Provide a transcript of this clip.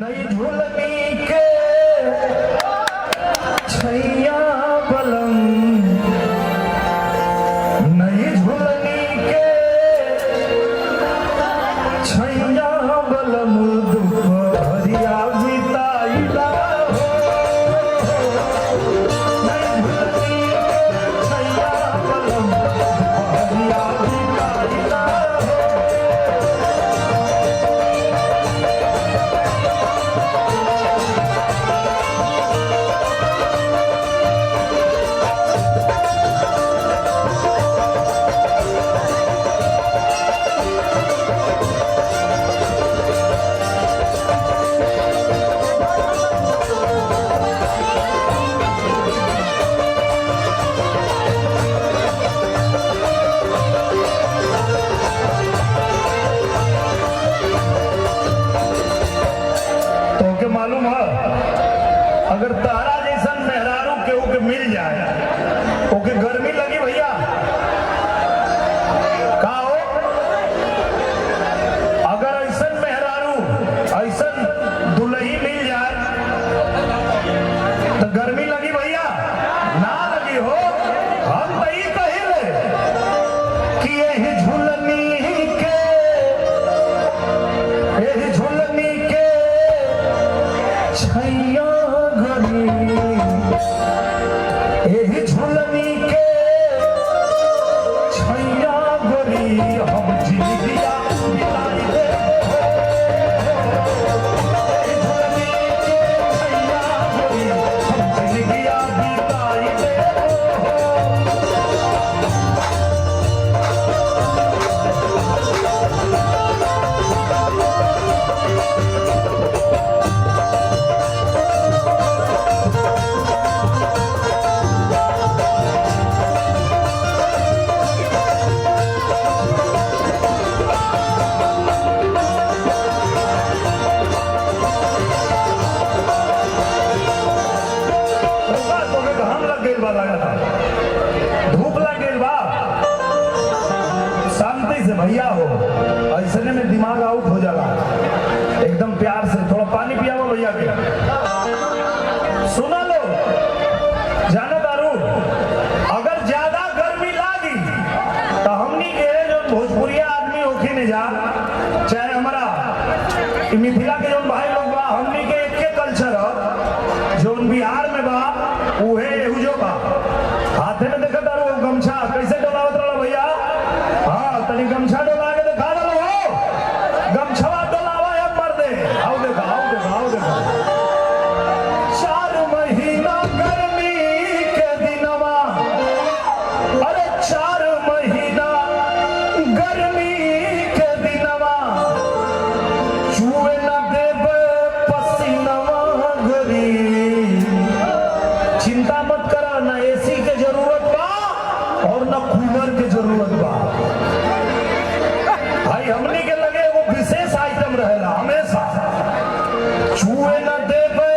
नई झुलनी के छैया बलम, नई झुलनी के छैया बलम दुपहरिया बिताइला हो। नई झुलनी के छैया बलम दुपहरिया बिताइला हो। मालूम है अगर तारा जैसा मेहरारू केहू के मिल जाए ओके गर्मी लगी भैया का हो। अगर ऐसा मेहरारू ऐसा दुल्ही मिल जाए तो गर्मी लगी भैया ना लगी हो। हम तो ये कहिले कि यही झुलनी के छैया गरी, एही झुलनी के छैया गरी हम जिंदगिया बिताई दे। एही झुलनी के छैया गरी हम जिंदगिया बिताई दे। धूप लग गई बा शांति से भैया हो ऐसे में दिमाग आउट हो जाला एकदम प्यार से। थोड़ा पानी पियावा भैया के सुना लो जाने दारू। अगर ज्यादा गर्मी लागी तो हमनी के जो भोजपुरिया आदमी होके नहीं जा चाहे हमारा मिथिला के जो भाई लोग बा हमनी के एक कल्चर जो बिहार में बा उहे जो बा हाथे में देखा तारू गमछा कैसे डोलावत रहा भैया। हाँ तनी गमछा डोला के दिखा दो हो गमछवा डोलावा या मर दे। आओ देखा आओ देखा आओ देखा 4 महीना गर्मी के दिनवा, अरे 4 महीना गर्मी के दिनवा चुए न देवे पसीनवा गरी। चिंता मत करा ना एसी के जरूरत बा और ना कूलर के जरूरत बा भाई। हमनी के लगे वो विशेष आइटम रहेला हमेशा चूहे न देवे